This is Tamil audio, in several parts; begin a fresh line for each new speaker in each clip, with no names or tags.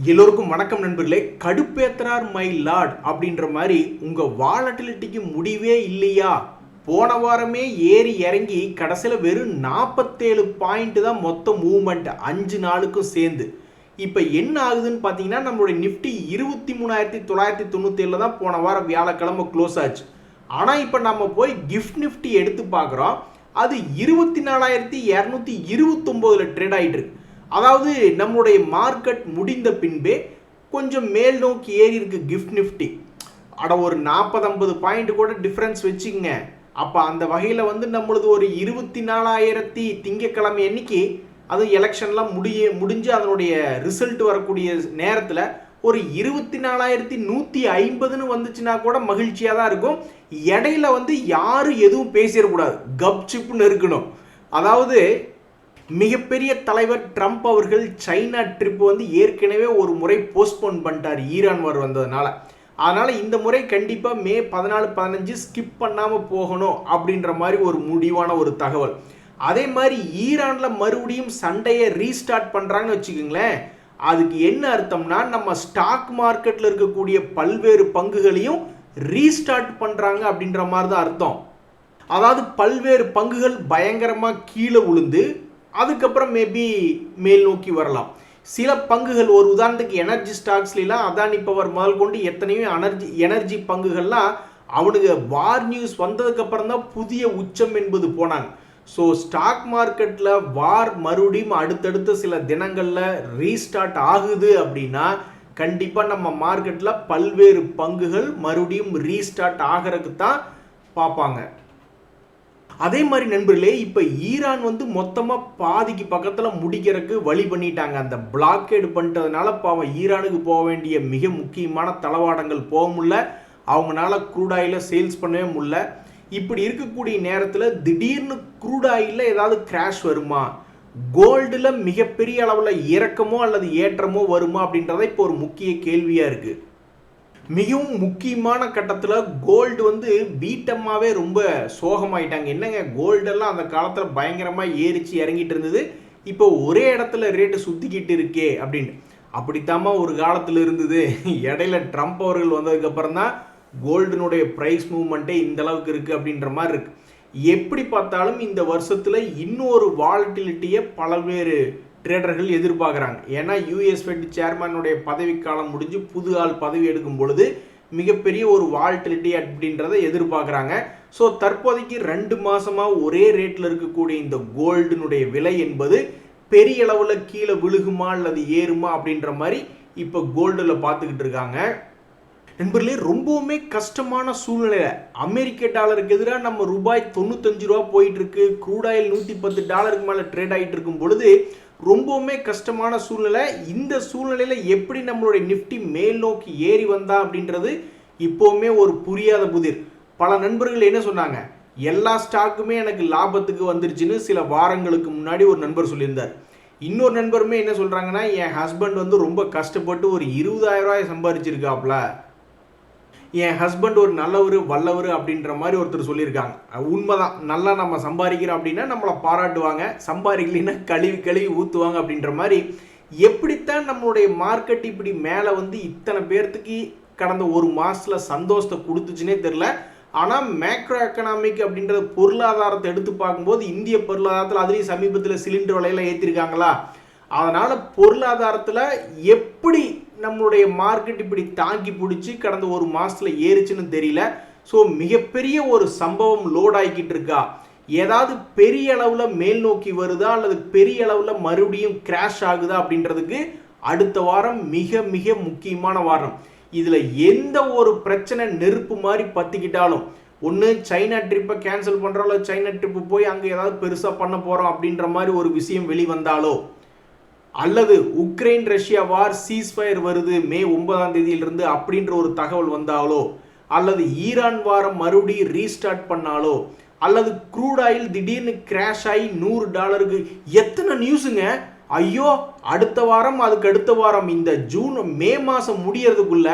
எல்லோருக்கும் வணக்கம் நண்பர்களே. கடுப்பேத்துறார் மை லார்ட் அப்படின்ற மாதிரி உங்க வாலட்டிலிட்டிக்கு முடிவே இல்லையா? போன வாரமே ஏறி இறங்கி கடைசியில் வெறும் 47 பாயிண்ட் தான் மொத்த மூவ்மெண்ட் 5 நாளுக்கும் சேர்ந்து. இப்போ என்ன ஆகுதுன்னு பார்த்தீங்கன்னா, நம்மளுடைய நிஃப்டி 23,997 தான் போன வாரம் வியாழக்கிழமை க்ளோஸ் ஆச்சு. ஆனால் இப்போ நம்ம போய் கிஃப்ட் நிஃப்டி எடுத்து பார்க்குறோம், அது 24,229 ட்ரேட் ஆகிட்டு இருக்கு. அதாவது நம்முடைய மார்க்கெட் முடிந்த பின்பே கொஞ்சம் மேல் நோக்கி ஏறி இருக்கு கிஃப்ட் நிஃப்டி. ஒரு 40-50 பாயிண்ட் கூட டிஃப்ரென்ஸ் வச்சுக்கங்க. அப்போ அந்த வகையில் நம்மளது ஒரு 24,000 திங்கக்கிழமை அன்னைக்கு, அதுவும் எலெக்ஷன்லாம் முடிஞ்சு அதனுடைய ரிசல்ட் வரக்கூடிய நேரத்தில் ஒரு 24,150 வந்துச்சுன்னா கூட மகிழ்ச்சியாக தான் இருக்கும். இடையில யாரும் எதுவும் பேசிடக்கூடாது, கப் சிப்புன்னு இருக்கணும். அதாவது மிகப்பெரிய தலைவர் ட்ரம்ப் அவர்கள் சைனா ட்ரிப் ஏற்கனவே ஒரு முறை போஸ்ட்போன் பண்ணிட்டார் ஈரான் வார் வந்ததுனால. அதனால் இந்த முறை கண்டிப்பாக மே 14-15 ஸ்கிப் பண்ணாமல் போகணும் அப்படின்ற மாதிரி ஒரு முடிவான ஒரு தகவல். அதே மாதிரி ஈரானில் மறுபடியும் சண்டையை ரீஸ்டார்ட் பண்ணுறாங்கன்னு வச்சுக்கோங்களேன். அதுக்கு என்ன அர்த்தம்னா, நம்ம ஸ்டாக் மார்க்கெட்டில் இருக்கக்கூடிய பல்வேறு பங்குகளையும் ரீஸ்டார்ட் பண்ணுறாங்க அப்படின்ற மாதிரி தான் அர்த்தம். அதாவது பல்வேறு பங்குகள் பயங்கரமாக கீழே விழுந்து அதுக்கப்புறம் மேபி மேல் நோக்கி வரலாம். சில பங்குகள், ஒரு உதாரணத்துக்கு எனர்ஜி ஸ்டாக்ஸ்லாம் அதானி பவர் முதல் கொண்டு எத்தனையோ எனர்ஜி பங்குகள்லாம் அவனுக்கு வார் நியூஸ் வந்ததுக்கப்புறம் தான் புதிய உச்சம் என்பது போனாங்க. ஸோ ஸ்டாக் மார்க்கெட்டில் வார் மறுபடியும் அடுத்தடுத்த சில தினங்களில் ரீஸ்டார்ட் ஆகுது அப்படின்னா கண்டிப்பாக நம்ம மார்க்கெட்டில் பல்வேறு பங்குகள் மறுபடியும் ரீஸ்டார்ட் ஆகிறதுக்கு தான் பார்ப்பாங்க. அதே மாதிரி நண்பர்களே, இப்போ ஈரான் மொத்தமாக பாதிக்கு பக்கத்தில் முடிக்கிறதுக்கு வழி பண்ணிட்டாங்க. அந்த பிளாக்கேடு பண்ணிட்டதுனால பாவம் ஈரானுக்கு போக வேண்டிய மிக முக்கியமான தளவாடங்கள் போக முடியல, அவங்களால க்ரூட் ஆயிலை சேல்ஸ் பண்ணவே முடியல. இப்படி இருக்கக்கூடிய நேரத்தில் திடீர்னு க்ரூட் ஆயிலில் ஏதாவது கிராஷ் வருமா, கோல்டில் மிகப்பெரிய அளவில் இறக்கமோ அல்லது ஏற்றமோ வருமா அப்படின்றத இப்போ ஒரு முக்கிய கேள்வியாக இருக்குது. மிகவும் முக்கியமான கட்டத்தில் கோல்டு பீட்டமாகவே ரொம்ப சோகமாயிட்டாங்க. என்னங்க, கோல்டெல்லாம் அந்த காலத்தில் பயங்கரமாக ஏறிச்சு இறங்கிட்டு இருந்தது, இப்போ ஒரே இடத்துல ரேட்டு சுற்றிக்கிட்டு இருக்கே அப்படின்னு. அப்படித்தாம்மா ஒரு காலத்தில் இருந்தது. இடையில ட்ரம்ப் அவர்கள் வந்ததுக்கப்புறம் தான் கோல்டினுடைய ப்ரைஸ் மூவ்மெண்ட்டே இந்த அளவுக்கு இருக்குது அப்படின்ற மாதிரி இருக்குது. எப்படி பார்த்தாலும் இந்த வருஷத்தில் இன்னொரு வாலட்டிலிட்டியை பல்வேறு ட்ரேடர்கள் எதிர்பார்க்குறாங்க. ஏன்னா யூஎஸ் ஃபெட் சேர்மனுடைய பதவிக்காலம் முடிஞ்சு புது ஆள் பதவி எடுக்கும் பொழுது மிகப்பெரிய ஒரு வாலட்டிலிட்டி அப்படின்றத எதிர்பார்க்குறாங்க. ஸோ தற்போதைக்கு 2 மாதமாக ஒரே ரேட்டில் இருக்கக்கூடிய இந்த கோல்டினுடைய விலை என்பது பெரிய அளவில் கீழே விழுகுமா அல்லது ஏறுமா அப்படின்ற மாதிரி இப்போ கோல்டில் பார்த்துக்கிட்டு இருக்காங்க. நண்பர்களே, ரொம்பவுமே கஷ்டமான சூழ்நிலை. அமெரிக்க டாலருக்கு எதிராக நம்ம ரூபாய் 95 ரூபா போயிட்டு இருக்கு. க்ரூட் ஆயில் $110 மேலே ட்ரேட் ஆகிட்டு இருக்கும் பொழுது ரொம்பவுமே கஷ்டமான சூழ்நிலை. இந்த சூழ்நிலையில் எப்படி நம்மளுடைய நிஃப்டி மேல் நோக்கி ஏறி வந்தா அப்படின்றது இப்போவுமே ஒரு புரியாத புதிர். பல நண்பர்கள் என்ன சொன்னாங்க, எல்லா ஸ்டாக்குமே எனக்கு லாபத்துக்கு வந்துருச்சுன்னு சில வாரங்களுக்கு முன்னாடி ஒரு நண்பர் சொல்லியிருந்தார். இன்னொரு நண்பருமே என்ன சொல்கிறாங்கன்னா, என் ஹஸ்பண்ட் ரொம்ப கஷ்டப்பட்டு ஒரு 20,000 ரூபாய் சம்பாதிச்சிருக்காப்ல, என் ஹஸ்பண்ட் ஒரு நல்லவர் வல்லவர் அப்படின்ற மாதிரி ஒருத்தர் சொல்லியிருக்காங்க. உண்மைதான், நல்லா நம்ம சம்பாதிக்கிறோம் அப்படின்னா நம்மளை பாராட்டுவாங்க, சம்பாதிக்கலைன்னா கழுவி ஊற்றுவாங்க அப்படின்ற மாதிரி. எப்படித்தான் நம்மளுடைய மார்க்கெட் இப்படி மேலே இத்தனை பேர்த்துக்கு கடந்த ஒரு மாதத்தில் சந்தோஷத்தை கொடுத்துச்சுன்னே தெரில. ஆனால் மேக்ரோ எக்கனாமிக் அப்படின்ற பொருளாதாரத்தை எடுத்து பார்க்கும்போது இந்திய பொருளாதாரத்தில் அதுலேயும் சமீபத்தில் சிலிண்டர் விலையெல்லாம் ஏற்றிருக்காங்களா, அதனால் பொருளாதாரத்தில் எப்படி நம்மளுடைய மார்க்கெட் இப்படி தாங்கி பிடிச்சி கடந்த ஒரு மாதத்தில் ஏறிச்சுன்னு தெரியல. ஸோ மிகப்பெரிய ஒரு சம்பவம் லோட் ஆகிக்கிட்டு இருக்கா, ஏதாவது பெரிய அளவில் மேல் நோக்கி வருதா அல்லது பெரிய அளவில் மறுபடியும் கிராஷ் ஆகுதா அப்படின்றதுக்கு அடுத்த வாரம் மிக மிக முக்கியமான வாரம். இதில் எந்த ஒரு பிரச்சனை நெருப்பு மாதிரி பற்றிக்கிட்டாலும், ஒன்று சைனா ட்ரிப்பை கேன்சல் பண்ணுறோம், இல்லை சைனா ட்ரிப்பு போய் அங்கே ஏதாவது பெருசாக பண்ண போகிறோம் அப்படின்ற மாதிரி ஒரு விஷயம் வெளிவந்தாலோ, அல்லது உக்ரைன் ரஷ்யா வார் சீஸ்ஃபயர் வருது மே 9ஆம் தேதியிலிருந்து அப்படின்ற ஒரு தகவல் வந்தாலோ, அல்லது ஈரான் வாரம் மறுபடியும் ரீஸ்டார்ட் பண்ணாலோ, அல்லது க்ரூட் ஆயில் திடீர்னு கிராஷ் ஆகி $100 எத்தனை நியூஸுங்க. ஐயோ, அடுத்த வாரம் அதுக்கு அடுத்த வாரம் இந்த மே மாதம் முடியறதுக்குள்ள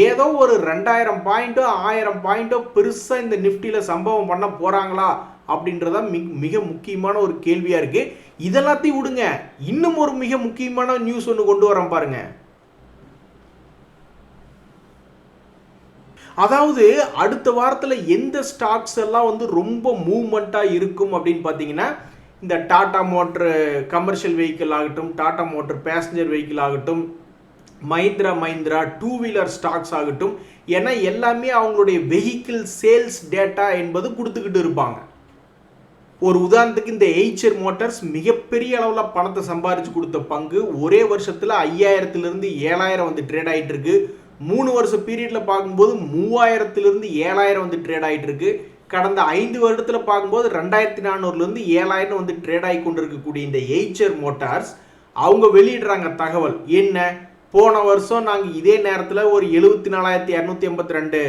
ஏதோ ஒரு 2000 பாயிண்டோ 1000 பாயிண்டோ பெருசாக இந்த நிஃப்டியில் சம்பவம் பண்ண போகிறாங்களா அப்படின்றத மிக முக்கியமான ஒரு கேள்வியாக இருக்குது. இதெல்லாத்தையும் விடுங்க, இன்னும் ஒரு மிக முக்கியமான நியூஸ் ஒன்று கொண்டு வரேன் பாருங்க. அதாவது அடுத்த வாரத்தில் எந்த ஸ்டாக்ஸ் எல்லாம் வந்து ரொம்ப மூவ்மெண்ட்டாக இருக்கும் அப்படின்னு பார்த்தீங்கன்னா, இந்த டாடா மோட்ரு கமர்ஷியல் வெஹிக்கிள் ஆகட்டும், டாடா மோட்ரு பேசஞ்சர் வெஹிக்கிள் ஆகட்டும், மஹிந்திரா டூ வீலர் ஸ்டாக்ஸ் ஆகட்டும், ஏன்னா எல்லாமே அவங்களுடைய வெஹிக்கிள் சேல்ஸ் டேட்டா என்பது கொடுத்துக்கிட்டு இருப்பாங்க. ஒரு உதாரணத்துக்கு இந்த எய்ச்சர் மோட்டார்ஸ் மிகப்பெரிய அளவில் பணத்தை சம்பாரிச்சு கொடுத்த பங்கு ஒரே வருஷத்தில் 5000 7,000 வந்து ட்ரேட் ஆகிட்டு இருக்கு. 3 வருஷ பீரியடில் பார்க்கும்போது 3000 7,000 வந்து ட்ரேட் ஆகிட்டு இருக்கு. கடந்த 5 வருடத்தில் பார்க்கும்போது 2400 7,000 வந்து ட்ரேட் ஆகி கொண்டிருக்கக்கூடிய இந்த எய்ச்சர் மோட்டார்ஸ் அவங்க வெளியிடுறாங்க தகவல் என்ன, போன வருஷம் நாங்கள் இதே நேரத்தில் ஒரு 74,282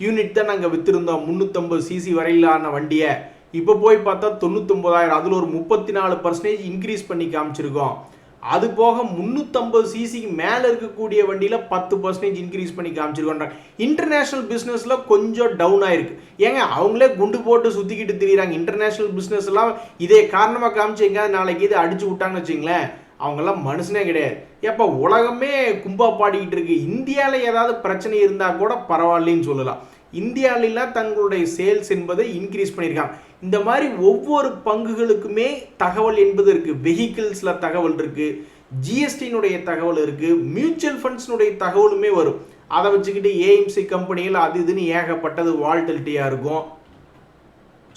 யூனிட் தான் நாங்கள் விற்றுருந்தோம் 350 சிசி வரையிலான வண்டியை. இப்போ போய் பார்த்தா 99,000, அதில் ஒரு 34% இன்க்ரீஸ் பண்ணி காமிச்சிருக்கோம். அது போக 350 சிசிக்கு மேலே இருக்கக்கூடிய வண்டியில் 10% இன்க்ரீஸ் பண்ணி காமிச்சிருக்கோன்றாங்க. இன்டர்நேஷ்னல் பிஸ்னஸில் கொஞ்சம் டவுன் ஆயிருக்கு. ஏங்க அவங்களே குண்டு போட்டு சுற்றிக்கிட்டு திரியிறாங்க. இன்டர்நேஷ்னல் பிஸ்னஸ் எல்லாம் இதே காரணமாக காமிச்சு எங்கேயாவது நாளைக்கு இது அடிச்சு விட்டாங்கன்னு வச்சுங்களேன், அவங்கெல்லாம் மனுஷனே கிடையாது. எப்போ உலகமே கும்பா பாடிக்கிட்டு இருக்கு. இந்தியாவில் ஏதாவது பிரச்சனை இருந்தால் கூட பரவாயில்லன்னு சொல்லலாம். இந்தியாவிலாம் தங்களுடைய சேல்ஸ் என்பதை இன்க்ரீஸ் பண்ணியிருக்காங்க. இந்த மாதிரி ஒவ்வொரு பங்குகளுக்குமே தகவல் என்பது இருக்குது. வெஹிக்கிள்ஸில் தகவல் இருக்குது, ஜிஎஸ்டியினுடைய தகவல் இருக்குது, மியூச்சுவல் ஃபண்ட்ஸினுடைய தகவலுமே வரும். அதை வச்சுக்கிட்டு ஏஎம்சி கம்பெனியில் அது இதுன்னு ஏகப்பட்டது வால்டிலிட்டியாக இருக்கும்.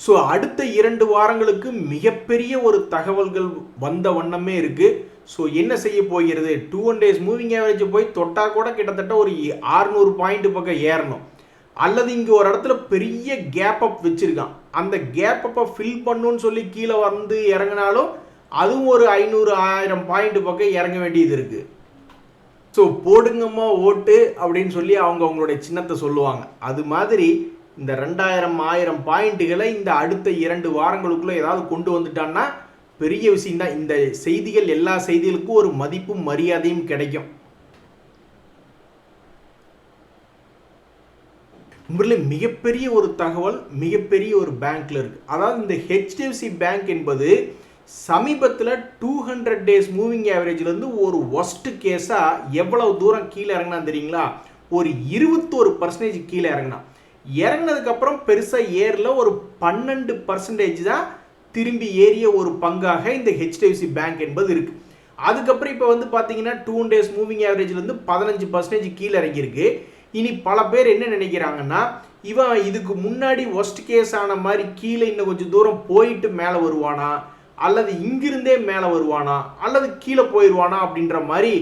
ஸோ அடுத்த 2 வாரங்களுக்கு மிகப்பெரிய ஒரு தகவல்கள் வந்த வண்ணமே இருக்குது. ஸோ என்ன செய்ய போகிறது, 2 days மூவிங் ஆவரேஜ் போய் தொட்டால் கூட கிட்டத்தட்ட ஒரு 600 பாயிண்ட் பக்கம் ஏறணும். அல்லது இங்கே ஒரு இடத்துல பெரிய கேப் அப் வச்சுருக்கான், அந்த கேப் அப்பை ஃபில் பண்ணுன்னு சொல்லி கீழே வந்து இறங்கினாலும் அதுவும் ஒரு 500-1000 பாயிண்ட் பக்கம் இறங்க வேண்டியது இருக்குது. ஸோ போடுங்கம்மா ஓட்டு அப்படின்னு சொல்லி அவங்களுடைய சின்னத்தை சொல்லுவாங்க. அது மாதிரி இந்த 2000-1000 பாயிண்ட்டுகளை இந்த அடுத்த 2 வாரங்களுக்குள்ளே ஏதாவது கொண்டு வந்துட்டான்னா பெரிய விஷயம்தான். இந்த செய்திகள் எல்லா செய்திகளுக்கும் ஒரு மதிப்பும் மரியாதையும் கிடைக்கும். மிகப்பெரிய ஒரு தகவல் மிகப்பெரிய ஒரு பேங்க்ல இருக்கு. அதாவது இந்த ஹெச்டிஎஃப்சி பேங்க் என்பது சமீபத்தில் 200 days மூவிங் ஆவரேஜ்லேருந்து ஒரு ஒஸ்ட் கேஸாக எவ்வளவு தூரம் கீழே இறங்கினா தெரியுங்களா, ஒரு 21% கீழே இறங்கினதுக்கப்புறம் பெருசாக ஏரில் ஒரு 12% தான் திரும்பி ஏறிய ஒரு பங்காக இந்த ஹெச்டிஎஃப்சி பேங்க் என்பது இருக்குது. அதுக்கப்புறம் இப்போ வந்து பார்த்தீங்கன்னா 2 days மூவிங் ஆவரேஜ்லேருந்து 15% கீழே இறங்கியிருக்கு. இனி பல பேர் என்ன நினைக்கிறாங்கன்னா, இவன் இதுக்கு முன்னாடி ஒஸ்ட் கேஸ் ஆன மாதிரி கீழே இன்னும் கொஞ்சம் தூரம் போயிட்டு மேலே வருவானா, அல்லது இங்கிருந்தே மேலே வருவானா, அல்லது கீழே போயிடுவானா அப்படின்ற மாதிரி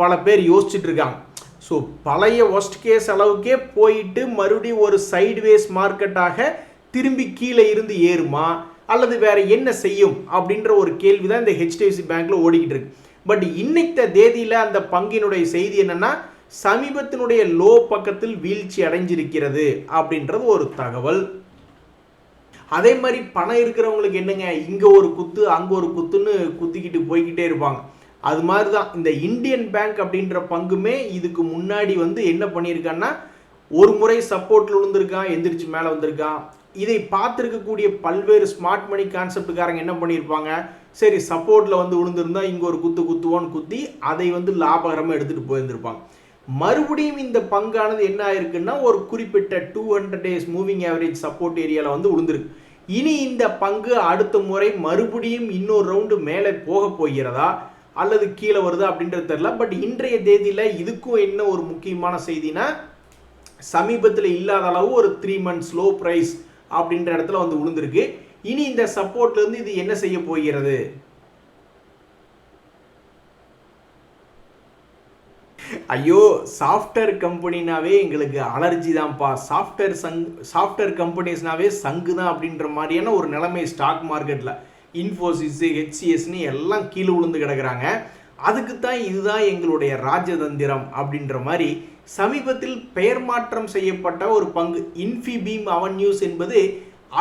பல பேர் யோசிச்சுட்டு இருக்காங்க. ஸோ பழைய ஒஸ்ட் கேஸ் அளவுக்கே போயிட்டு மறுபடியும் ஒரு சைட்வேஸ் மார்க்கெட்டாக திரும்பி கீழே இருந்து ஏறுமா, அல்லது வேற என்ன செய்யும் அப்படின்ற ஒரு கேள்வி தான் இந்த ஹெச்டிஎஃப்சி பேங்க்ல ஓடிக்கிட்டு இருக்கு. பட் இன்னைக்கு தேதியில் அந்த பங்கினுடைய செய்தி என்னன்னா, சமீபத்தினுடைய லோ பக்கத்தில் வீழ்ச்சி அடைஞ்சிருக்கிறது அப்படின்றது ஒரு தகவல். அதே மாதிரி பணம் இருக்கிறவங்களுக்கு என்னங்க, இங்க ஒரு குத்து அங்க ஒரு குத்துன்னு குத்திக்கிட்டு போய்கிட்டே இருப்பாங்க. அது மாதிரி தான் இந்த இந்தியன் பேங்க் அப்படின்ற பங்குமே இதுக்கு முன்னாடி வந்து என்ன பண்ணியிருக்கான்னா, ஒரு முறை சப்போர்ட்ல விழுந்திருக்கான், எந்திரிச்சு மேலே வந்திருக்கான். இதை பார்த்துருக்கக்கூடிய பல்வேறு ஸ்மார்ட் மணி கான்செப்டுக்காரங்க என்ன பண்ணியிருப்பாங்க, சரி சப்போர்ட்ல வந்து விழுந்திருந்தா இங்க ஒரு குத்து குத்துவோன்னு குத்தி அதை வந்து லாபகரமாக எடுத்துட்டு போயிருந்திருப்பாங்க. மறுபடியும் இந்த பங்கானது என்ன ஆயிருக்குன்னா, ஒரு குறிப்பிட்ட 200 days மூவிங் ஆவரேஜ் சப்போர்ட் ஏரியாவில் வந்து விழுந்திருக்கு. இனி இந்த பங்கு அடுத்த முறை மறுபடியும் இன்னொரு ரவுண்டு மேலே போக போகிறதா அல்லது கீழே வருதா அப்படின்றது தெரியல. பட் இன்றைய தேதியில் இதுக்கும் என்ன ஒரு முக்கியமான செய்தினா, சமீபத்தில் இல்லாத அளவு ஒரு 3 months லோ பிரைஸ் அப்படின்ற இடத்துல வந்து விழுந்திருக்கு. இனி இந்த சப்போர்ட்ல இருந்து இது என்ன செய்ய போகிறது, ஐயோ சாஃப்ட்வேர் கம்பெனினாவே எங்களுக்கு அலர்ஜி தான்ப்பா, சாஃப்ட்வேர் கம்பெனிஸ்னாவே சங்கு தான் அப்படின்ற மாதிரியான ஒரு நிலைமை ஸ்டாக் மார்க்கெட்டில். இன்ஃபோசிஸ், ஹெச்சிஎஸ்னு எல்லாம் கீழே விழுந்து கிடக்குறாங்க. அதுக்கு தான் இதுதான் எங்களுடைய ராஜதந்திரம் அப்படின்ற மாதிரி சமீபத்தில் பெயர் மாற்றம் செய்யப்பட்ட ஒரு பங்கு இன்ஃபிபீம் அவன்யூஸ் என்பது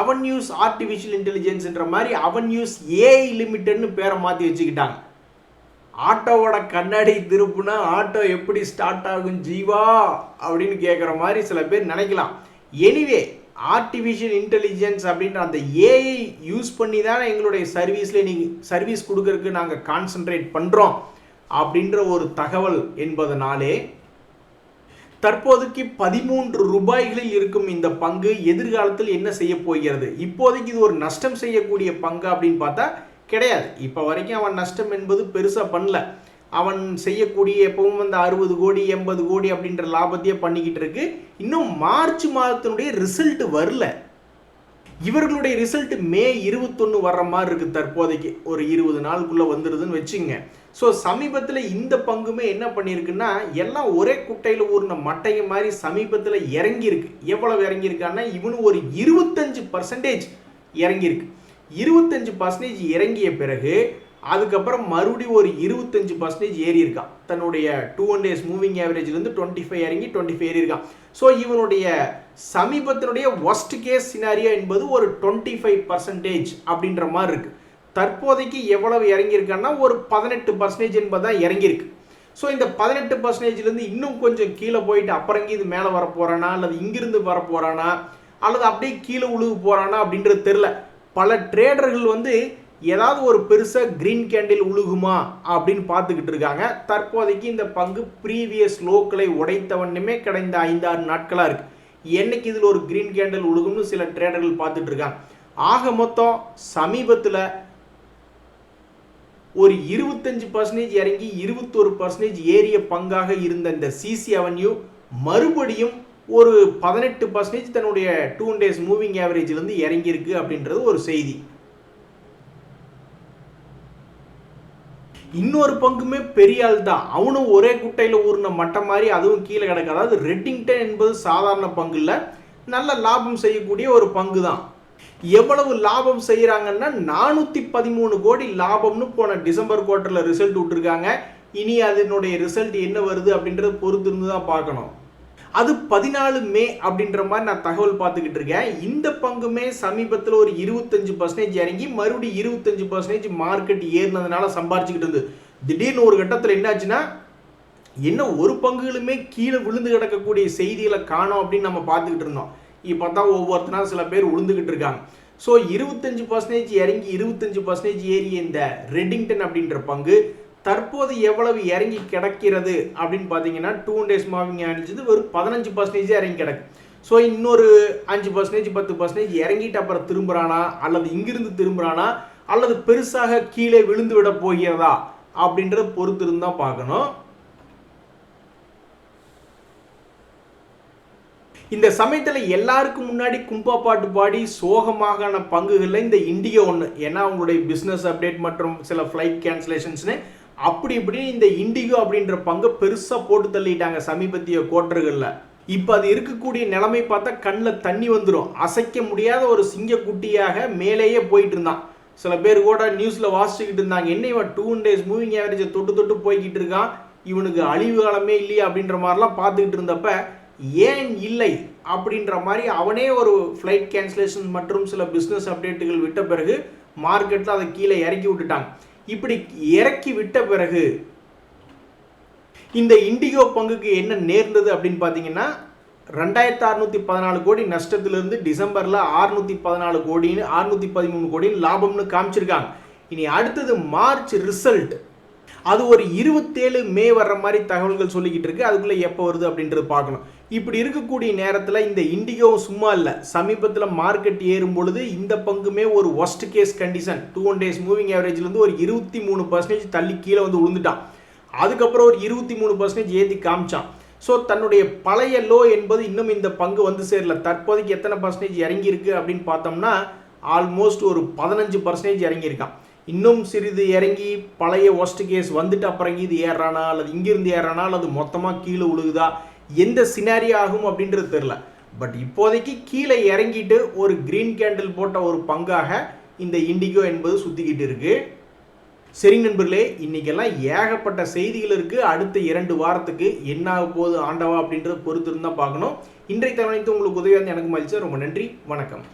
அவன்யூஸ் ஆர்டிஃபிஷியல் இன்டெலிஜென்ஸ் என்ற மாதிரி அவன்யூஸ் ஏஐ லிமிடெட்னு பேரை மாற்றி வச்சுக்கிட்டாங்க. ஆட்டோவோட கண்ணாடி திருப்புனா ஆட்டோ எப்படி ஸ்டார்ட் ஆகும் ஜீவா அப்படின்னு கேட்குற மாதிரி சில பேர் நினைக்கலாம். எனிவே ஆர்டிஃபிஷியல் இன்டெலிஜென்ஸ் அப்படின்ற அந்த ஏஐ யூஸ் பண்ணி தான் எங்களுடைய சர்வீஸில் நீங்கள் சர்வீஸ் கொடுக்கறதுக்கு நாங்கள் கான்சென்ட்ரேட் பண்ணுறோம் அப்படின்ற ஒரு தகவல் என்பதனாலே தற்போதைக்கு 13 ரூபாய்களில் இருக்கும் இந்த பங்கு எதிர்காலத்தில் என்ன செய்ய போகிறது? இப்போதைக்கு இது ஒரு நஷ்டம் செய்யக்கூடிய பங்கு அப்படின்னு பார்த்தா கிடையாது. இப்போ வரைக்கும் அவன் நஷ்டம் என்பது பெருசாக பண்ணல. அவன் செய்யக்கூடிய எப்பவும் வந்து 60 கோடி 80 கோடி அப்படின்ற லாபத்தையே பண்ணிக்கிட்டு இருக்கு. இன்னும் மார்ச் மாதத்தினுடைய ரிசல்ட் வரல. இவர்களுடைய ரிசல்ட் மே 21 வர்ற மாதிரி இருக்குது. தற்போதைக்கு ஒரு 20 நாளுக்குள்ளே வந்துடுதுன்னு வச்சுங்க. ஸோ சமீபத்தில் இந்த பங்குமே என்ன பண்ணியிருக்குன்னா, எல்லாம் ஒரே குட்டையில் ஊறின மட்டையை மாதிரி சமீபத்தில் இறங்கியிருக்கு. எவ்வளவு இறங்கியிருக்கான்னா, இவனு ஒரு 25% இறங்கியிருக்கு. 25% இறங்கிய பிறகு அதுக்கப்புறம் மறுபடியும் ஒரு 25% ஏறி இருக்கான். தன்னுடைய 200 days மூவிங் ஆவரேஜ்லேருந்து 25 இறங்கி 25 ஏறி இருக்கான். ஸோ இவனுடைய சமீபத்தினுடைய ஒஸ்ட் கேஸ் சினாரியோ என்பது ஒரு 25% அப்படின்ற மாதிரி இருக்கு. தற்போதைக்கு எவ்வளவு இறங்கியிருக்கான்னா ஒரு 18% என்பதுதான் இறங்கியிருக்கு. ஸோ இந்த 18%லேருந்து இன்னும் கொஞ்சம் கீழே போயிட்டு அப்புறம் இது மேலே வர போறானா அல்லது இங்கிருந்து வர போறானா அல்லது அப்படியே கீழே உழுகு போறானா அப்படின்றது தெரியல. பல ட்ரேடர்கள் வந்து ஏதாவது ஒரு பெருசாக கிரீன் கேண்டில் உழுகுமா அப்படின்னு பார்த்துக்கிட்டு இருக்காங்க. தற்போதைக்கு இந்த பங்கு ப்ரீவியஸ் லோக்களை உடைத்தவண்ணுமே கடந்த 5-6 நாட்களாக இருக்கு. என்னைக்கு இதில் ஒரு கிரீன் கேண்டில் உழுகும்னு சில ட்ரேடர்கள் பார்த்துட்டு இருக்காங்க. ஆக மொத்தம் சமீபத்தில் ஒரு 25% இறங்கி 21% ஏறிய பங்காக இருந்த இந்த சிசி அவென்யூ மறுபடியும் ஒரு 18% தன்னுடைய 200 days மூவிங் ஆவரேஜ்லேருந்து இறங்கியிருக்கு அப்படின்றது ஒரு செய்தி. இன்னொரு பங்குமே பெரிய ஆள் தான். அவனும் ஒரே குட்டையில் ஊறின மட்டை மாதிரி அதுவும் கீழே கிடக்கு. அதாவது ரெட்டிங்டன் என்பது சாதாரண பங்கு இல்லை, நல்ல லாபம் செய்யக்கூடிய ஒரு பங்கு தான். எவ்வளவு லாபம் செய்கிறாங்கன்னா 413 கோடி லாபம்னு போன டிசம்பர் குவார்ட்டரில் ரிசல்ட் விட்டுருக்காங்க. இனி அதனுடைய ரிசல்ட் என்ன வருது அப்படின்றத பொறுத்து இருந்து தான் பார்க்கணும். அது 14 மே அப்படின்ற மாதிரி நான் தகவல் பார்த்துக்கிட்டு இருக்கேன். இந்த பங்குமே சமீபத்தில் ஒரு 25% இறங்கி மறுபடியும் 25% மார்க்கெட் ஏறினதுனால சம்பாரிச்சுக்கிட்டு இருந்து திடீர்னு ஒரு கட்டத்தில் என்னாச்சுன்னா, என்ன ஒரு பங்குகளுமே கீழே விழுந்து கிடக்கக்கூடிய செய்திகளை காணோம் அப்படின்னு நம்ம பார்த்துக்கிட்டு இருந்தோம். இப்போ தான் ஒவ்வொருத்தனா சில பேர் விழுந்துக்கிட்டு இருக்காங்க. ஸோ 25% இறங்கி 25% ஏறிய இந்த ரெட்டிங்டன் அப்படின்ற பங்கு தற்போது எவ்வளவு இறங்கி கிடக்கிறது அப்படின்னு பார்த்தீங்கன்னா 200 days மூவிங் ஆவரேஜ் ஒரு 15% இறங்கி கிடக்கு. ஸோ இன்னொரு 5% 10% இறங்கிட்டு அப்புறம் திரும்புறானா அல்லது இங்கிருந்து திரும்புறானா அல்லது பெருசாக கீழே விழுந்து விட போகிறதா அப்படின்றத பொறுத்து இருந்தால் பார்க்கணும். இந்த சமயத்தில் எல்லாருக்கும் முன்னாடி கும்பா பாட்டு பாடி சோகமான பங்குகளில் இந்த இண்டிகோ ஒன்று. ஏன்னா அவங்களுடைய பிஸ்னஸ் அப்டேட் மற்றும் சில ஃப்ளைட் கேன்சலேஷன்ஸ்னு அப்படி இப்படி இந்த இண்டிகோ அப்படின்ற பங்கை பெருசாக போட்டு தள்ளிட்டாங்க சமீபத்திய குவார்ட்டர்களில். இப்போ அது இருக்கக்கூடிய நிலைமை பார்த்தா கண்ணில் தண்ணி வந்துடும். அசைக்க முடியாத ஒரு சிங்கக்குட்டியாக மேலேயே போயிட்டு இருந்தான். சில பேர் கூட நியூஸில் வாசிச்சுக்கிட்டு இருந்தாங்க, என்ன இவன் 200 days மூவிங் ஆவரேஜை தொட்டு தொட்டு போய்கிட்டு இருக்கான், இவனுக்கு அழிவு காலமே இல்லையா அப்படின்ற மாதிரிலாம் பார்த்துக்கிட்டு இருந்தப்ப ஏன் இல்லை அப்படின்ற மாதிரி அவனே ஒரு ஃப்ளைட் கேன்சலேஷன் மற்றும் சில பிஸ்னஸ் அப்டேட்டுகள் விட்ட பிறகு மார்க்கெட்டில் அதை கீழே இறக்கி விட்டுட்டாங்க. இப்படி இறக்கி விட்ட பிறகு இந்த இண்டிகோ பங்குக்கு என்ன நேர்ந்தது அப்படின்னு பார்த்தீங்கன்னா, 2614 கோடி நஷ்டத்திலிருந்து டிசம்பரில் 614 கோடின்னு 613 கோடின்னு லாபம்னு காமிச்சிருக்காங்க. இனி அடுத்தது மார்ச் ரிசல்ட், அது ஒரு 27 மே வர்ற மாதிரி தகவல்கள் சொல்லிக்கிட்டு இருக்கு. அதுக்குள்ளே எப்போ வருது அப்படின்றது பார்க்கணும். இப்படி இருக்கக்கூடிய நேரத்தில் இந்த இண்டிகோ சும்மா இல்லை. சமீபத்தில் மார்க்கெட் ஏறும் பொழுது இந்த பங்குமே ஒரு worst case condition 200 days moving ஆவரேஜ்லேருந்து ஒரு 23% தள்ளி கீழே வந்து விழுந்துட்டான். அதுக்கப்புறம் ஒரு 23% ஏற்றி காமிச்சான். ஸோ தன்னுடைய பழைய லோ என்பது இன்னும் இந்த பங்கு வந்து சேரல. தற்போதைக்கு எத்தனை பர்சன்டேஜ் இறங்கியிருக்கு அப்படின்னு பார்த்தோம்னா ஆல்மோஸ்ட் ஒரு 15% இறங்கியிருக்கான். இன்னும் சிறிது இறங்கி பழைய ஒஸ்ட் கேஸ் வந்துட்டு அப்புறம் இது ஏறானா அல்லது இங்கிருந்து ஏறானா அல்லது மொத்தமாக கீழே விழுகுதா, எந்த சினாரி ஆகும் அப்படின்றது தெரில. பட் இப்போதைக்கு கீழே இறங்கிட்டு ஒரு கிரீன் கேண்டில் போட்ட ஒரு பங்காக இந்த இண்டிகோ என்பது சுற்றிக்கிட்டு இருக்கு. சரி நண்பர்களே, இன்னைக்கெல்லாம் ஏகப்பட்ட செய்திகள் இருக்குது. அடுத்த 2 வாரத்துக்கு என்ன ஆக போகுது ஆண்டவா அப்படின்றத பொறுத்து இருந்தால் பார்க்கணும். இன்றைய தகவலைத்து உங்களுக்கு உதவியாக எனக்கு மகிழ்ச்சி. ரொம்ப நன்றி, வணக்கம்.